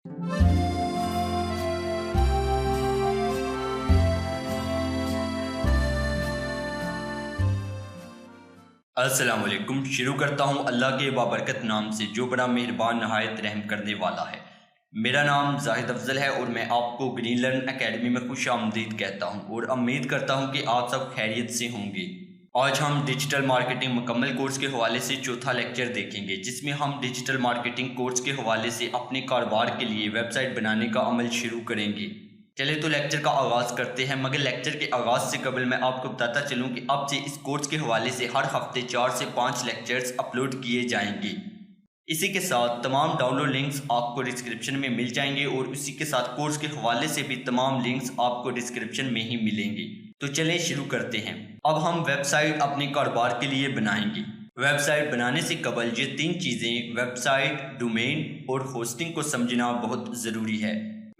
अस्सलाम वालेकुम। शुरू करता हूँ अल्लाह के बाबरकत नाम से जो बड़ा मेहरबान नहायत रहम करने वाला है। मेरा नाम जाहिद अफजल है और मैं आपको ग्रीन लर्न एकेडमी में खुश आमदीद कहता हूँ और उम्मीद करता हूँ कि आप सब खैरियत से होंगे। आज हम डिजिटल मार्केटिंग मुकम्मल कोर्स के हवाले से चौथा लेक्चर देखेंगे, जिसमें हम डिजिटल मार्केटिंग कोर्स के हवाले से अपने कारोबार के लिए वेबसाइट बनाने का अमल शुरू करेंगे। चलिए तो लेक्चर का आगाज़ करते हैं, मगर लेक्चर के आगाज़ से कबल मैं आपको बताता चलूं कि अब से इस कोर्स के हवाले से हर हफ्ते 4 से 5 लेक्चर्स अपलोड किए जाएंगे। इसी के साथ तमाम डाउनलोड लिंक्स आपको डिस्क्रिप्शन में मिल जाएंगे और उसी के साथ कोर्स के हवाले से भी तमाम लिंक्स आपको डिस्क्रिप्शन में ही मिलेंगे। तो चलिए शुरू करते हैं। अब हम वेबसाइट अपने कारोबार के लिए बनाएंगे। वेबसाइट बनाने से कबल ये 3 चीज़ें वेबसाइट, डोमेन और होस्टिंग को समझना बहुत ज़रूरी है।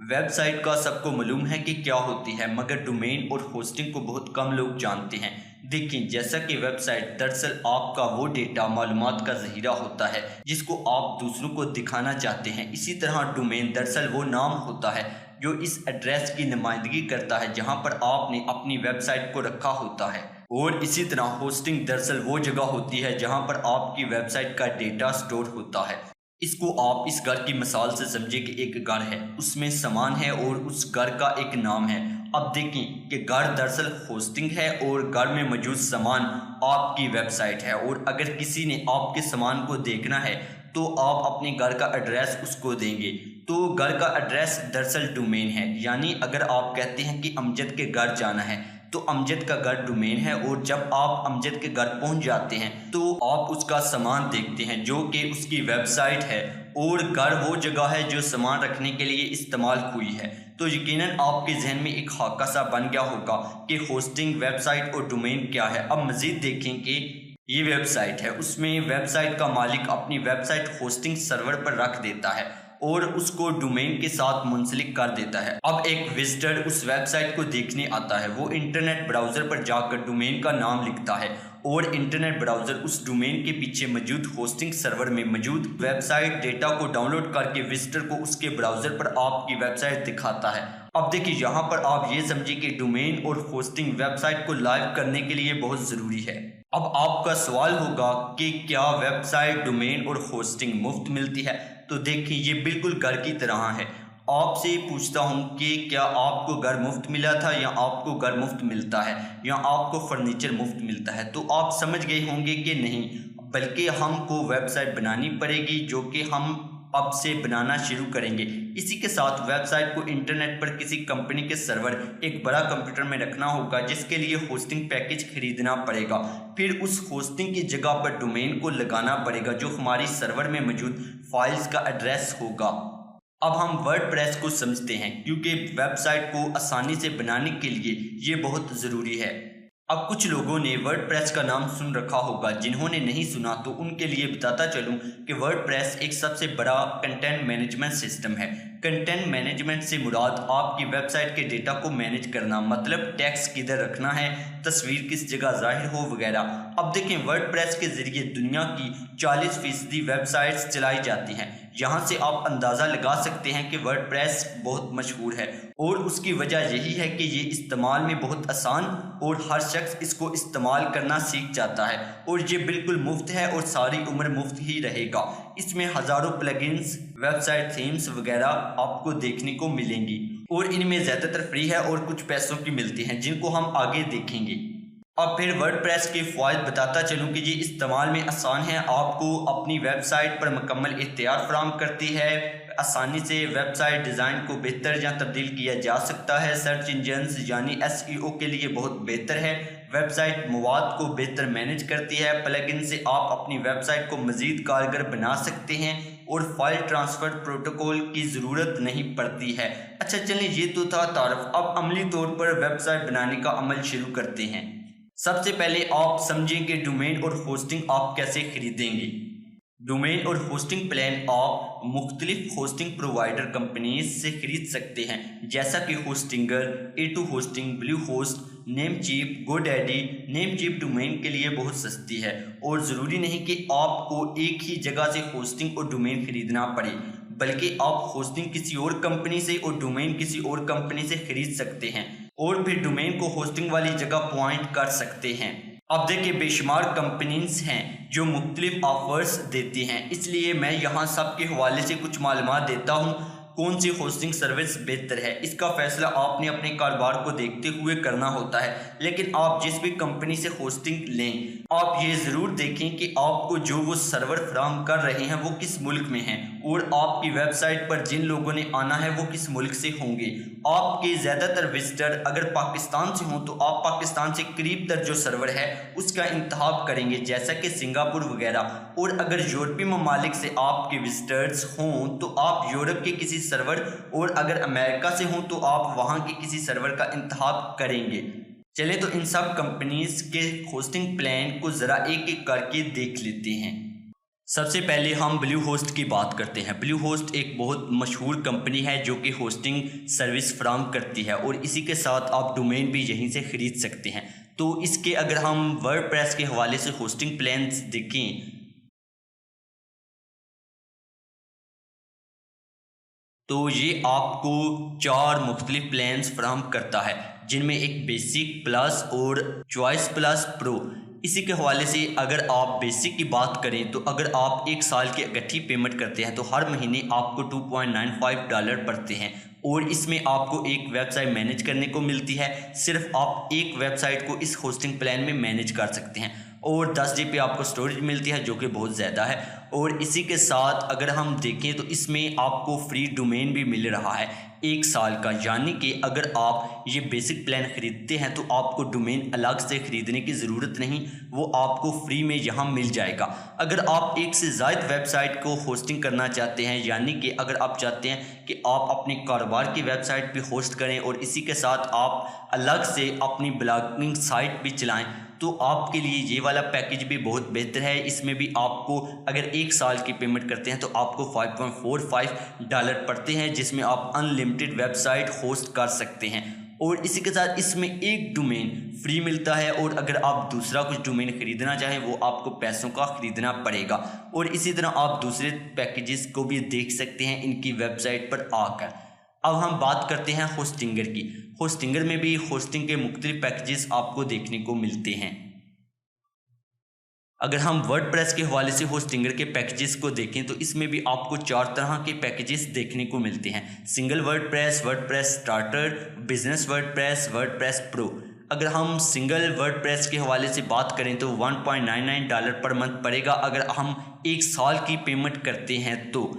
वेबसाइट का सबको मालूम है कि क्या होती है, मगर डोमेन और होस्टिंग को बहुत कम लोग जानते हैं। देखिए, जैसा कि वेबसाइट दरअसल आपका वो डेटा मालूमात का ज़हीरा होता है जिसको आप दूसरों को दिखाना चाहते हैं, इसी तरह डोमेन दरअसल वो नाम होता है जो इस एड्रेस की नुमाइंदगी करता है जहां पर आपने अपनी वेबसाइट को रखा होता है। और इसी तरह होस्टिंग दरअसल वो जगह होती है जहां पर आपकी वेबसाइट का डेटा स्टोर होता है। इसको आप इस घर की मिसाल से समझे कि एक घर है, उसमें सामान है और उस घर का एक नाम है। अब देखें कि घर दरअसल होस्टिंग है और घर में मौजूद सामान आपकी वेबसाइट है, और अगर किसी ने आपके सामान को देखना है तो आप अपने घर का एड्रेस उसको देंगे। तो घर का एड्रेस दरअसल डोमेन है, यानी अगर आप कहते हैं कि अमजद के घर जाना है तो अमजद का घर डोमेन है, और जब आप अमजद के घर पहुंच जाते हैं तो आप उसका सामान देखते हैं जो कि उसकी वेबसाइट है, और घर वो जगह है जो सामान रखने के लिए इस्तेमाल हुई है। तो यकीनन आपके जहन में एक खाका सा बन गया होगा कि होस्टिंग, वेबसाइट और डोमेन क्या है। अब मजीद देखें कि ये वेबसाइट है, उसमें वेबसाइट का मालिक अपनी वेबसाइट होस्टिंग सर्वर पर रख देता है और उसको डोमेन के साथ मुंसलिक कर देता है। अब एक विजिटर उस वेबसाइट को देखने आता है, वो इंटरनेट ब्राउज़र पर जाकर डोमेन का नाम लिखता है और इंटरनेट ब्राउज़र उस डोमेन के पीछे मौजूद होस्टिंग सर्वर में मौजूद वेबसाइट डेटा को डाउनलोड करके विजिटर को उसके ब्राउज़र पर आपकी वेबसाइट दिखाता है। अब देखिए, यहाँ पर आप ये समझिए कि डोमेन और होस्टिंग वेबसाइट को लाइव करने के लिए बहुत ज़रूरी है। अब आपका सवाल होगा कि क्या वेबसाइट, डोमेन और होस्टिंग मुफ्त मिलती है? तो देखिए, ये बिल्कुल घर की तरह है। आपसे पूछता हूँ कि क्या आपको घर मुफ्त मिला था, या आपको घर मुफ्त मिलता है, या आपको फर्नीचर मुफ्त मिलता है? तो आप समझ गए होंगे कि नहीं, बल्कि हमको वेबसाइट बनानी पड़ेगी जो कि हम अब से बनाना शुरू करेंगे। इसी के साथ वेबसाइट को इंटरनेट पर किसी कंपनी के सर्वर, एक बड़ा कंप्यूटर में रखना होगा, जिसके लिए होस्टिंग पैकेज खरीदना पड़ेगा। फिर उस होस्टिंग की जगह पर डोमेन को लगाना पड़ेगा जो हमारी सर्वर में मौजूद फाइल्स का एड्रेस होगा। अब हम वर्डप्रेस को समझते हैं, क्योंकि वेबसाइट को आसानी से बनाने के लिए ये बहुत ज़रूरी है। अब कुछ लोगों ने वर्डप्रेस का नाम सुन रखा होगा, जिन्होंने नहीं सुना तो उनके लिए बताता चलूं कि वर्डप्रेस एक सबसे बड़ा कंटेंट मैनेजमेंट सिस्टम है। कंटेंट मैनेजमेंट से मुराद आपकी वेबसाइट के डेटा को मैनेज करना, मतलब टेक्स्ट किधर रखना है, तस्वीर किस जगह जाहिर हो वगैरह। अब देखें, वर्डप्रेस के ज़रिए दुनिया की 40% वेबसाइट्स चलाई जाती हैं। यहाँ से आप अंदाज़ा लगा सकते हैं कि वर्डप्रेस बहुत मशहूर है, और उसकी वजह यही है कि ये इस्तेमाल में बहुत आसान और हर शख्स इसको इस्तेमाल करना सीख जाता है, और ये बिल्कुल मुफ्त है और सारी उम्र मुफ्त ही रहेगा। इसमें हज़ारों प्लगइन्स, वेबसाइट थीम्स वगैरह आपको देखने को मिलेंगी, और इनमें ज़्यादातर फ्री है और कुछ पैसों की मिलती हैं, जिनको हम आगे देखेंगे। अब फिर वर्डप्रेस के फ़ायदे बताता चलूँ कि ये इस्तेमाल में आसान है, आपको अपनी वेबसाइट पर मुकम्मल इख्तियार फराहम करती है। आसानी से वेबसाइट डिज़ाइन को बेहतर या तब्दील किया जा सकता है। सर्च इंजन्स यानी SEO के लिए बहुत बेहतर है। वेबसाइट मवाद को बेहतर मैनेज करती है। प्लगइन से आप अपनी वेबसाइट को मज़ीद कारगर बना सकते हैं और फाइल ट्रांसफ़र प्रोटोकॉल की ज़रूरत नहीं पड़ती है। अच्छा, चलिए, ये तो था तारुफ। अब अमली तौर पर वेबसाइट बनाने का अमल शुरू करते हैं। सबसे पहले आप समझें कि डोमेन और होस्टिंग आप कैसे खरीदेंगे। डोमेन और होस्टिंग प्लान आप मुख्तलिफ होस्टिंग प्रोवाइडर कंपनीज से खरीद सकते हैं, जैसा कि Hostinger, A2 hosting, blue host, Namecheap, GoDaddy. Namecheap domain के लिए बहुत सस्ती है, और ज़रूरी नहीं कि आपको एक ही जगह से होस्टिंग और डोमेन खरीदना पड़े, बल्कि आप होस्टिंग किसी और कंपनी से और डोमेन किसी और कंपनी से खरीद सकते हैं और फिर डोमेन को होस्टिंग वाली जगह पॉइंट कर सकते हैं। अब देखिए बेशुमार कंपनीज हैं जो मुख्तलिफ ऑफर्स देती हैं, इसलिए मैं यहाँ सबके हवाले से कुछ मालूमात देता हूँ कौन सी होस्टिंग सर्विस बेहतर है। इसका फैसला आपने अपने कारोबार को देखते हुए करना होता है, लेकिन आप जिस भी कंपनी से होस्टिंग लें आप ये ज़रूर देखें कि आपको जो वो सर्वर फराहम कर रहे हैं वो किस मुल्क में हैं और आपकी वेबसाइट पर जिन लोगों ने आना है वो किस मुल्क से होंगे। आपके ज़्यादातर विजिटर अगर पाकिस्तान से हों तो आप पाकिस्तान से करीब तर जो सर्वर है उसका इंतखाब करेंगे, जैसा कि सिंगापुर वगैरह। और अगर यूरोपीय ममालिक से आपके विजिटर्स हों तो आप यूरोप के किसी सर्वर, और अगर अमेरिका से हों तो आप वहां के किसी सर्वर का इंतखाब करेंगे। चले तो इन सब कंपनीज के होस्टिंग प्लान को ज़रा एक एक करके देख लेते हैं। सबसे पहले हम ब्लू होस्ट की बात करते हैं। ब्लू होस्ट एक बहुत मशहूर कंपनी है जो कि होस्टिंग सर्विस फराहम करती है और इसी के साथ आप डोमेन भी यहीं से ख़रीद सकते हैं। तो इसके अगर हम वर्डप्रेस के हवाले से होस्टिंग प्लान्स देखें तो ये आपको 4 मुख्तलिफ प्लान्स फराहम करता है, जिनमें एक बेसिक प्लस और चॉइस प्लस प्रो। इसी के हवाले से अगर आप बेसिक की बात करें तो अगर आप 1 साल की इकट्ठी पेमेंट करते हैं तो हर महीने आपको $2.95 पड़ते हैं और इसमें आपको एक वेबसाइट मैनेज करने को मिलती है। सिर्फ आप एक वेबसाइट को इस होस्टिंग प्लान में मैनेज कर सकते हैं और 10 GB आपको स्टोरेज मिलती है जो कि बहुत ज़्यादा है। और इसी के साथ अगर हम देखें तो इसमें आपको फ्री डोमेन भी मिल रहा है 1 साल का, यानी कि अगर आप ये बेसिक प्लान ख़रीदते हैं तो आपको डोमेन अलग से ख़रीदने की ज़रूरत नहीं, वो आपको फ्री में यहाँ मिल जाएगा। अगर आप एक से ज़ायद वेबसाइट को होस्टिंग करना चाहते हैं, यानी कि अगर आप चाहते हैं कि आप अपने कारोबार की वेबसाइट भी होस्ट करें और इसी के साथ आप अलग से अपनी ब्लॉगिंग साइट भी चलाएँ, तो आपके लिए ये वाला पैकेज भी बहुत बेहतर है। इसमें भी आपको अगर 1 साल की पेमेंट करते हैं तो आपको $5.45 पड़ते हैं, जिसमें आप अनलिमिटेड वेबसाइट होस्ट कर सकते हैं। और इसी के साथ इसमें एक डोमेन फ्री मिलता है और अगर आप दूसरा कुछ डोमेन ख़रीदना चाहें वो आपको पैसों का ख़रीदना पड़ेगा। और इसी तरह आप दूसरे पैकेजेस को भी देख सकते हैं इनकी वेबसाइट पर आकर। अब हम बात करते हैं होस्टिंगर की। होस्टिंगर में भी होस्टिंग के मुख्तलिफ पैकेजेस आपको देखने को मिलते हैं। अगर हम वर्डप्रेस के हवाले से होस्टिंगर के पैकेजेस को देखें तो इसमें भी आपको 4 तरह के पैकेजेस देखने को मिलते हैं। Single WordPress, WordPress starter, business WordPress, WordPress pro. अगर हम सिंगल वर्डप्रेस के हवाले से बात करें तो $1.99 पर मंथ पड़ेगा अगर हम 1 साल की पेमेंट करते हैं तो।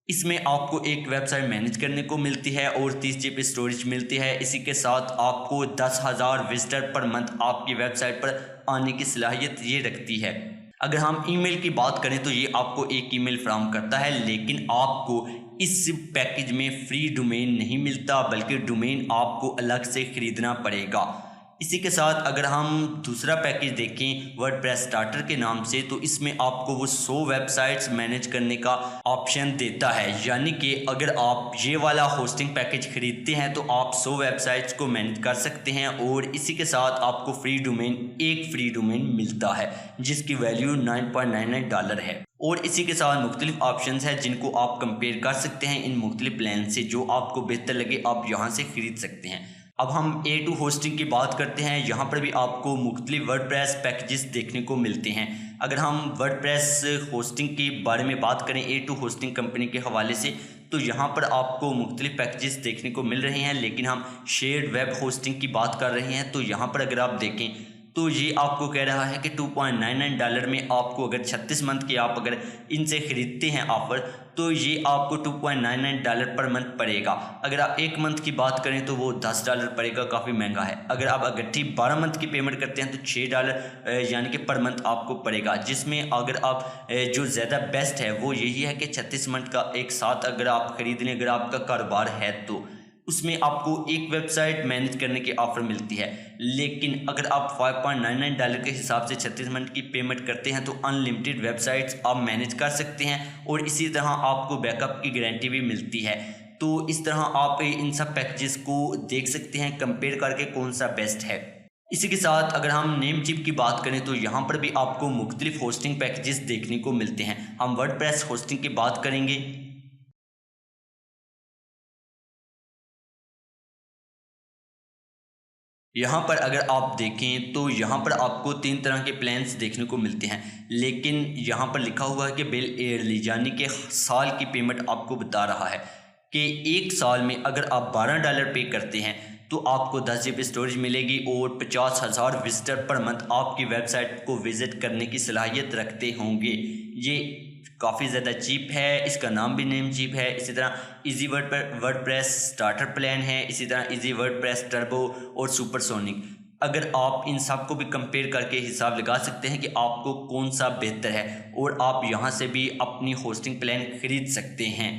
इसमें आपको एक वेबसाइट मैनेज करने को मिलती है और 30 GB स्टोरेज मिलती है। इसी के साथ आपको 10,000 विजिटर पर मंथ आपकी वेबसाइट पर आने की सलाहियत ये रखती है। अगर हम ईमेल की बात करें तो ये आपको एक ईमेल फराहम करता है, लेकिन आपको इस पैकेज में फ्री डोमेन नहीं मिलता बल्कि डोमेन आपको अलग से ख़रीदना पड़ेगा। इसी के साथ अगर हम दूसरा पैकेज देखें वर्डप्रेस स्टार्टर के नाम से, तो इसमें आपको वो 100 वेबसाइट्स मैनेज करने का ऑप्शन देता है, यानी कि अगर आप ये वाला होस्टिंग पैकेज खरीदते हैं तो आप 100 वेबसाइट्स को मैनेज कर सकते हैं और इसी के साथ आपको फ्री डोमेन एक फ्री डोमेन मिलता है जिसकी वैल्यू $9.99 है। और इसी के साथ मुख्तलिफ ऑप्शंस हैं जिनको आप कंपेयर कर सकते हैं इन मुख्तलिफ प्लान से। जो आपको बेहतर लगे आप यहाँ से ख़रीद सकते हैं। अब हम A2 होस्टिंग की बात करते हैं। यहाँ पर भी आपको मुख्तलिफ वर्डप्रेस पैकेजेस देखने को मिलते हैं। अगर हम वर्डप्रेस होस्टिंग के बारे में बात करें A2 होस्टिंग कंपनी के हवाले से, तो यहाँ पर आपको मुख्तलिफ पैकेजेस देखने को मिल रहे हैं, लेकिन हम शेयर्ड वेब होस्टिंग की बात कर रहे हैं। तो यहाँ पर अगर आप देखें तो ये आपको कह रहा है कि $2.99 में आपको अगर 36 मंथ के आप अगर इनसे ख़रीदते हैं ऑफ़र, तो ये आपको $2.99 पर मंथ पड़ेगा। अगर आप 1 मंथ की बात करें तो वो $10 पड़ेगा, काफ़ी महंगा है। अगर आप इकट्ठी 12 मंथ की पेमेंट करते हैं तो $6 यानी कि पर मंथ आपको पड़ेगा, जिसमें अगर आप जो ज़्यादा बेस्ट है वो यही है कि 36 मंथ का एक साथ अगर आप ख़रीद लें, अगर आपका कारोबार है तो उसमें आपको एक वेबसाइट मैनेज करने की ऑफ़र मिलती है। लेकिन अगर आप $5.99 के हिसाब से 36 मंथ की पेमेंट करते हैं तो अनलिमिटेड वेबसाइट्स आप मैनेज कर सकते हैं और इसी तरह आपको बैकअप की गारंटी भी मिलती है। तो इस तरह आप इन सब पैकेजेस को देख सकते हैं कंपेयर करके कौन सा बेस्ट है। इसी के साथ अगर हम नेमचिप की बात करें तो यहाँ पर भी आपको मुख्तलिफ होस्टिंग पैकेजेस देखने को मिलते हैं। हम वर्डप्रेस होस्टिंग की बात करेंगे यहाँ पर अगर आप देखें तो यहाँ पर आपको 3 तरह के प्लान्स देखने को मिलते हैं, लेकिन यहाँ पर लिखा हुआ है कि बिल ईयरली यानी कि साल की पेमेंट आपको बता रहा है कि 1 साल में अगर आप $12 पे करते हैं तो आपको 10 GB स्टोरेज मिलेगी और 50,000 विजिटर पर मंथ आपकी वेबसाइट को विज़िट करने की सलाहियत रखते होंगे। ये काफ़ी ज़्यादा चीप है, इसका नाम भी नेम चीप है। इसी तरह इजी वर्डप्रेस स्टार्टर प्लान है, इसी तरह इजी वर्डप्रेस टर्बो और सुपरसोनिक। अगर आप इन सब को भी कंपेयर करके हिसाब लगा सकते हैं कि आपको कौन सा बेहतर है और आप यहाँ से भी अपनी होस्टिंग प्लान ख़रीद सकते हैं।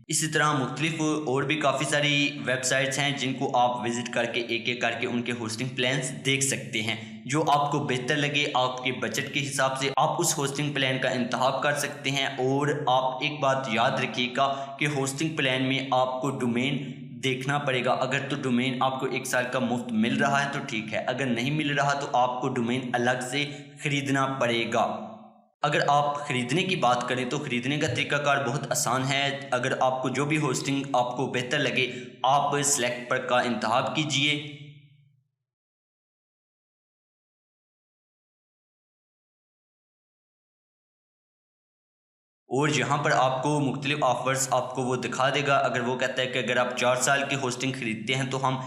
इसी तरह मुख्तलिफ और भी काफ़ी सारी वेबसाइट्स हैं जिनको आप विज़िट करके एक एक करके उनके होस्टिंग प्लान्स देख सकते हैं। जो आपको बेहतर लगे आपके बजट के हिसाब से आप उस होस्टिंग प्लान का इंतखाब कर सकते हैं। और आप एक बात याद रखिएगा कि होस्टिंग प्लान में आपको डोमेन देखना पड़ेगा। अगर तो डोमेन आपको 1 साल का मुफ्त मिल रहा है तो ठीक है, अगर नहीं मिल रहा तो आपको डोमेन अलग से ख़रीदना पड़ेगा। अगर आप ख़रीदने की बात करें तो ख़रीदने का तरीकाकार बहुत आसान है। अगर आपको जो भी होस्टिंग आपको बेहतर लगे आप सेलेक्ट पर का इंतखाब कीजिए। और यहाँ पर आपको मुख्तलिफ ऑफ़र्स आपको वो दिखा देगा। अगर वो कहता है कि अगर आप 4 साल की होस्टिंग ख़रीदते हैं तो हम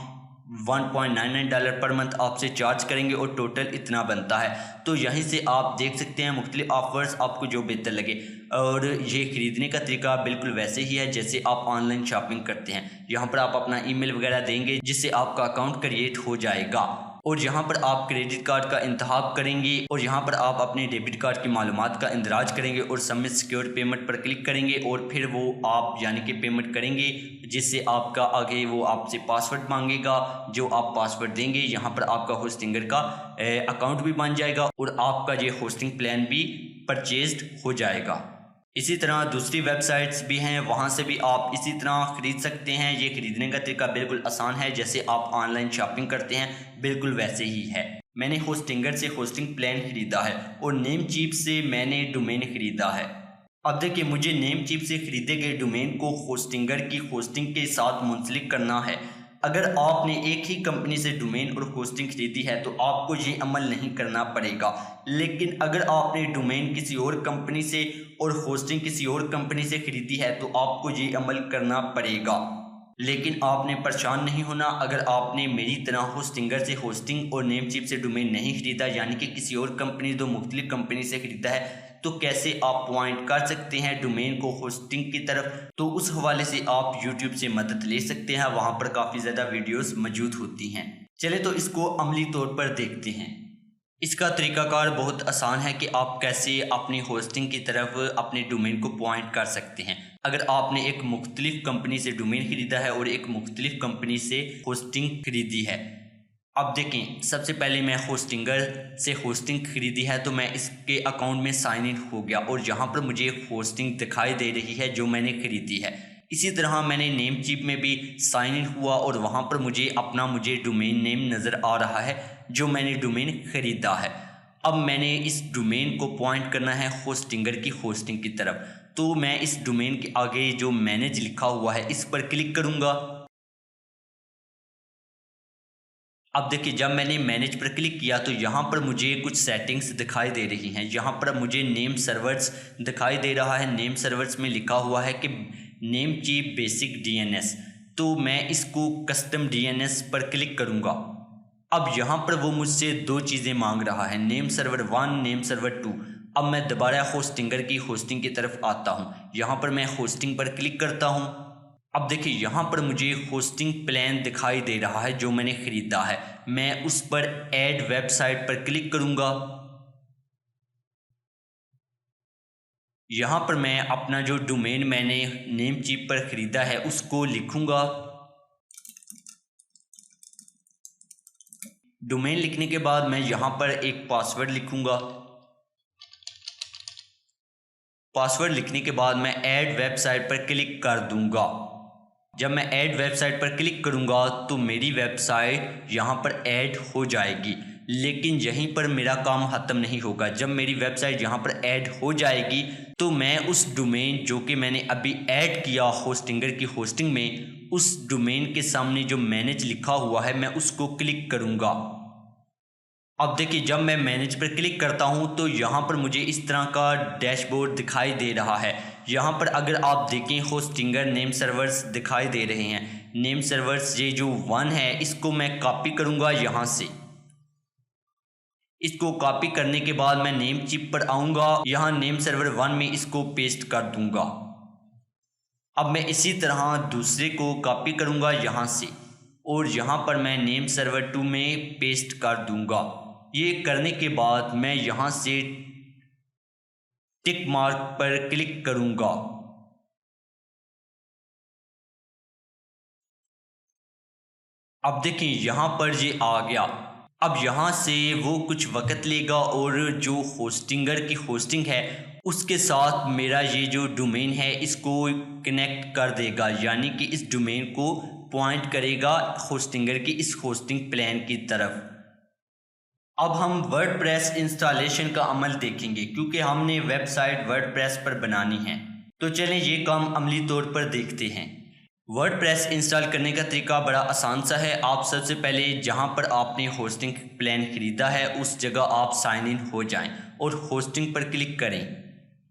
$1.99 पर मंथ आपसे चार्ज करेंगे और टोटल इतना बनता है। तो यहीं से आप देख सकते हैं मुख्तलिफ ऑफ़र्स आपको जो बेहतर लगे। और ये ख़रीदने का तरीका बिल्कुल वैसे ही है जैसे आप ऑनलाइन शॉपिंग करते हैं। यहाँ पर आप अपना ईमेल वगैरह देंगे जिससे आपका अकाउंट क्रिएट हो जाएगा और यहाँ पर आप क्रेडिट कार्ड का इंतखाब करेंगे और यहाँ पर आप अपने डेबिट कार्ड की मालूमात का इंदराज करेंगे और सबमिट सिक्योर पेमेंट पर क्लिक करेंगे और फिर वो आप यानी कि पेमेंट करेंगे जिससे आपका आगे वो आपसे पासवर्ड मांगेगा। जो आप पासवर्ड देंगे यहाँ पर आपका होस्टिंगर का अकाउंट भी बन जाएगा और आपका ये होस्टिंग प्लान भी परचेज्ड हो जाएगा। इसी तरह दूसरी वेबसाइट्स भी हैं, वहाँ से भी आप इसी तरह ख़रीद सकते हैं। ये ख़रीदने का तरीका बिल्कुल आसान है, जैसे आप ऑनलाइन शॉपिंग करते हैं बिल्कुल वैसे ही है। मैंने होस्टिंगर से होस्टिंग प्लान ख़रीदा है और नेम चीप से मैंने डोमेन ख़रीदा है। अब देखिए, मुझे नेम चीप से ख़रीदे गए डोमेन को होस्टिंगर की होस्टिंग के साथ मुंसलिक करना है। अगर आपने एक ही कंपनी से डोमेन और होस्टिंग खरीदी है तो आपको ये अमल नहीं करना पड़ेगा। लेकिन अगर आपने डोमेन किसी और कंपनी से और होस्टिंग किसी और कंपनी से खरीदी है तो आपको ये अमल करना पड़ेगा। लेकिन आपने परेशान नहीं होना। अगर आपने मेरी तरह होस्टिंगर से होस्टिंग और नेम चिप से डोमेन नहीं खरीदा यानी कि किसी और कंपनी दो मुख्तलिफ कंपनी से खरीदा है तो कैसे आप पॉइंट कर सकते हैं डोमेन को होस्टिंग की तरफ, तो उस हवाले से आप यूट्यूब से मदद ले सकते हैं। वहाँ पर काफ़ी ज़्यादा वीडियोस मौजूद होती हैं। चले तो इसको अमली तौर पर देखते हैं। इसका तरीकाकार बहुत आसान है कि आप कैसे अपनी होस्टिंग की तरफ अपने डोमेन को पॉइंट कर सकते हैं। अगर आपने एक मुख्तलिफ कंपनी से डोमेन खरीदा है और एक मुख्तलिफ कंपनी से होस्टिंग खरीदी है। अब देखें, सबसे पहले मैं होस्टिंगर से होस्टिंग खरीदी है तो मैं इसके अकाउंट में साइन इन हो गया और यहाँ पर मुझे होस्टिंग दिखाई दे रही है जो मैंने खरीदी है। इसी तरह मैंने नेम चिप में भी साइन इन हुआ और वहाँ पर मुझे डोमेन नेम नज़र आ रहा है जो मैंने डोमेन ख़रीदा है। अब मैंने इस डोमेन को पॉइंट करना है होस्टिंगर की होस्टिंग की तरफ, तो मैं इस डोमेन के आगे जो मैनेज लिखा हुआ है इस पर क्लिक करूँगा। अब देखिए, जब मैंने मैनेज पर क्लिक किया तो यहाँ पर मुझे कुछ सेटिंग्स दिखाई दे रही हैं। यहाँ पर मुझे नेम सर्वर्स दिखाई दे रहा है। नेम सर्वर्स में लिखा हुआ है कि नेम चीप बेसिक डीएनएस, तो मैं इसको कस्टम डीएनएस पर क्लिक करूँगा। अब यहाँ पर वो मुझसे 2 चीज़ें मांग रहा है, नेम सर्वर 1, नेम सर्वर 2। अब मैं दोबारा होस्टिंगर की होस्टिंग की तरफ आता हूँ। यहाँ पर मैं होस्टिंग पर क्लिक करता हूँ। अब देखिए, यहाँ पर मुझे होस्टिंग प्लान दिखाई दे रहा है जो मैंने ख़रीदा है। मैं उस पर ऐड वेबसाइट पर क्लिक करूँगा। यहाँ पर मैं अपना जो डोमेन मैंने नेम चिप पर ख़रीदा है उसको लिखूँगा। डोमेन लिखने के बाद मैं यहाँ पर एक पासवर्ड लिखूँगा। पासवर्ड लिखने के बाद मैं ऐड वेबसाइट पर क्लिक कर दूँगा। जब मैं ऐड वेबसाइट पर क्लिक करूंगा तो मेरी वेबसाइट यहाँ पर ऐड हो जाएगी। लेकिन यहीं पर मेरा काम ख़त्म नहीं होगा। जब मेरी वेबसाइट यहाँ पर ऐड हो जाएगी तो मैं उस डोमेन जो कि मैंने अभी ऐड किया होस्टिंगर की होस्टिंग में, उस डोमेन के सामने जो मैनेज लिखा हुआ है मैं उसको क्लिक करूँगा। अब देखिए, जब मैं मैनेज पर क्लिक करता हूं तो यहाँ पर मुझे इस तरह का डैशबोर्ड दिखाई दे रहा है। यहाँ पर अगर आप देखें होस्टिंगर नेम सर्वर्स दिखाई दे रहे हैं। नेम सर्वर्स ये जो 1 है इसको मैं कॉपी करूँगा यहाँ से। इसको कॉपी करने के बाद मैं नेम चिप पर आऊँगा, यहाँ नेम सर्वर 1 में इसको पेस्ट कर दूँगा। अब मैं इसी तरह दूसरे को कॉपी करूँगा यहाँ से और यहाँ पर मैं नेम सर्वर 2 में पेस्ट कर दूँगा। ये करने के बाद मैं यहाँ से टिक मार्क पर क्लिक करूँगा। अब देखिए यहाँ पर ये आ गया। अब यहाँ से वो कुछ वक्त लेगा और जो होस्टिंगर की होस्टिंग है उसके साथ मेरा ये जो डोमेन है इसको कनेक्ट कर देगा, यानी कि इस डोमेन को पॉइंट करेगा होस्टिंगर की इस होस्टिंग प्लान की तरफ। अब हम वर्डप्रेस इंस्टॉलेशन का अमल देखेंगे क्योंकि हमने वेबसाइट वर्डप्रेस पर बनानी है। तो चलें ये काम अमली तौर पर देखते हैं। वर्डप्रेस इंस्टॉल करने का तरीका बड़ा आसान सा है। आप सबसे पहले जहां पर आपने होस्टिंग प्लान ख़रीदा है उस जगह आप साइन इन हो जाएं और होस्टिंग पर क्लिक करें।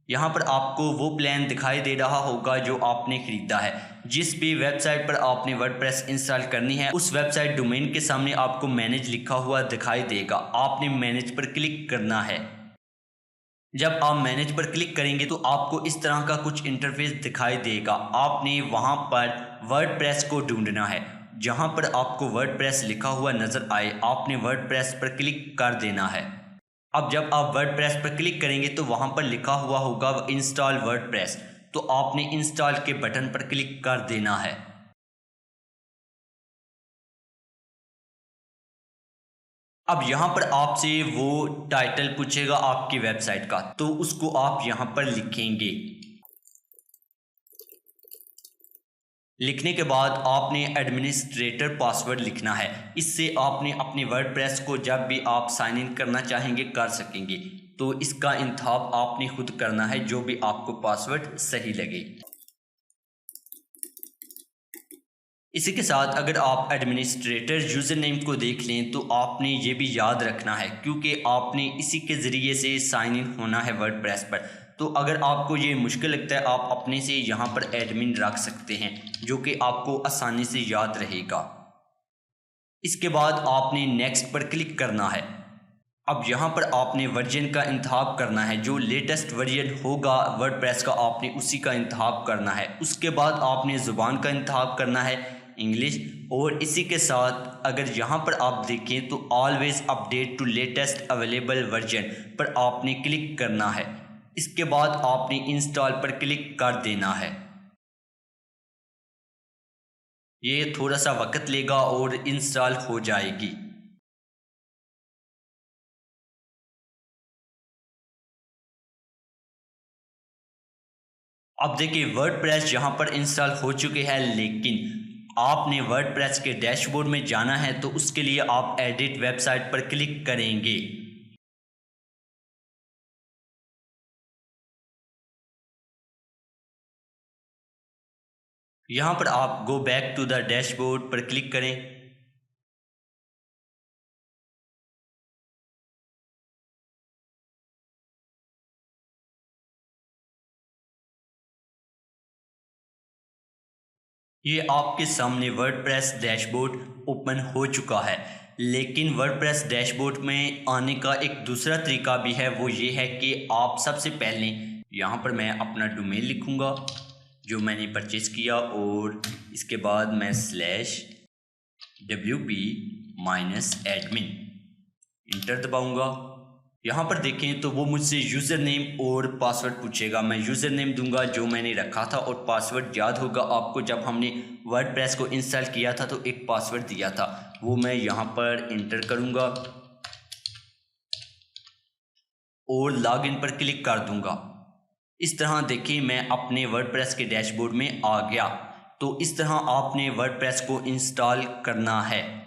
यहाँ पर आपको वो प्लान दिखाई दे रहा होगा जो आपने ख़रीदा है। जिस भी वेबसाइट पर आपने वर्डप्रेस इंस्टॉल करनी है उस वेबसाइट डोमेन के सामने आपको मैनेज लिखा हुआ दिखाई देगा। आपने मैनेज पर क्लिक करना है। जब आप मैनेज पर क्लिक करेंगे तो आपको इस तरह का कुछ इंटरफेस दिखाई देगा। आपने वहाँ पर वर्डप्रेस को ढूंढना है। जहाँ पर आपको वर्डप्रेस लिखा हुआ नज़र आए आपने वर्डप्रेस पर क्लिक कर देना है। अब जब आप वर्डप्रेस पर क्लिक करेंगे तो वहाँ पर लिखा हुआ होगा इंस्टॉल वर्डप्रेस, तो आपने इंस्टॉल के बटन पर क्लिक कर देना है। अब यहाँ पर आपसे वो टाइटल पूछेगा आपकी वेबसाइट का, तो उसको आप यहाँ पर लिखेंगे। लिखने के बाद आपने एडमिनिस्ट्रेटर पासवर्ड लिखना है। इससे आपने अपने वर्डप्रेस को जब भी आप साइन इन करना चाहेंगे कर सकेंगे। तो इसका इंतखाब आपने खुद करना है जो भी आपको पासवर्ड सही लगे। इसी के साथ अगर आप एडमिनिस्ट्रेटर यूज़र नेम को देख लें तो आपने ये भी याद रखना है क्योंकि आपने इसी के ज़रिए से साइन इन होना है वर्डप्रेस पर। तो अगर आपको ये मुश्किल लगता है आप अपने से यहाँ पर एडमिन रख सकते हैं जो कि आपको आसानी से याद रहेगा। इसके बाद आपने नेक्स्ट पर क्लिक करना है। अब यहाँ पर आपने वर्जन का इंतखाब करना है। जो लेटेस्ट वर्जन होगा वर्डप्रेस का आपने उसी का इंतखाब करना है। उसके बाद आपने ज़ुबान का इंतखाब करना है इंग्लिश। और इसी के साथ अगर यहाँ पर आप देखें तो always update to latest available version पर आपने क्लिक करना है। इसके बाद आपने इंस्टॉल पर क्लिक कर देना है। ये थोड़ा सा वक्त लेगा और इंस्टॉल हो जाएगी। अब देखिए वर्डप्रेस यहाँ पर इंस्टॉल हो चुके हैं, लेकिन आपने वर्डप्रेस के डैशबोर्ड में जाना है तो उसके लिए आप एडिट वेबसाइट पर क्लिक करेंगे। यहाँ पर आप go back to the dashboard पर क्लिक करें। ये आपके सामने वर्डप्रेस डैशबोर्ड ओपन हो चुका है, लेकिन वर्डप्रेस डैशबोर्ड में आने का एक दूसरा तरीका भी है। वो ये है कि आप सबसे पहले यहाँ पर मैं अपना डोमेन लिखूँगा जो मैंने परचेज़ किया और इसके बाद मैं /wp-admin इंटर दबाऊँगा। यहाँ पर देखें तो वो मुझसे यूज़र नेम और पासवर्ड पूछेगा। मैं यूज़र नेम दूंगा जो मैंने रखा था और पासवर्ड याद होगा आपको जब हमने वर्डप्रेस को इंस्टॉल किया था तो एक पासवर्ड दिया था, वो मैं यहाँ पर इंटर करूँगा और लॉगिन पर क्लिक कर दूँगा। इस तरह देखिए मैं अपने वर्डप्रेस के डैशबोर्ड में आ गया। तो इस तरह आपने वर्डप्रेस को इंस्टॉल करना है।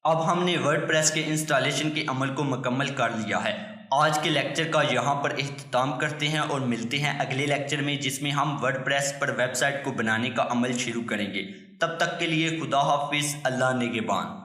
अब हमने वर्डप्रेस के इंस्टॉलेशन के अमल को मुकम्मल कर लिया है। आज के लेक्चर का यहाँ पर इख्तिताम करते हैं और मिलते हैं अगले लेक्चर में, जिसमें हम वर्डप्रेस पर वेबसाइट को बनाने का अमल शुरू करेंगे। तब तक के लिए खुदा हाफिज़, अल्लाह निगहबान।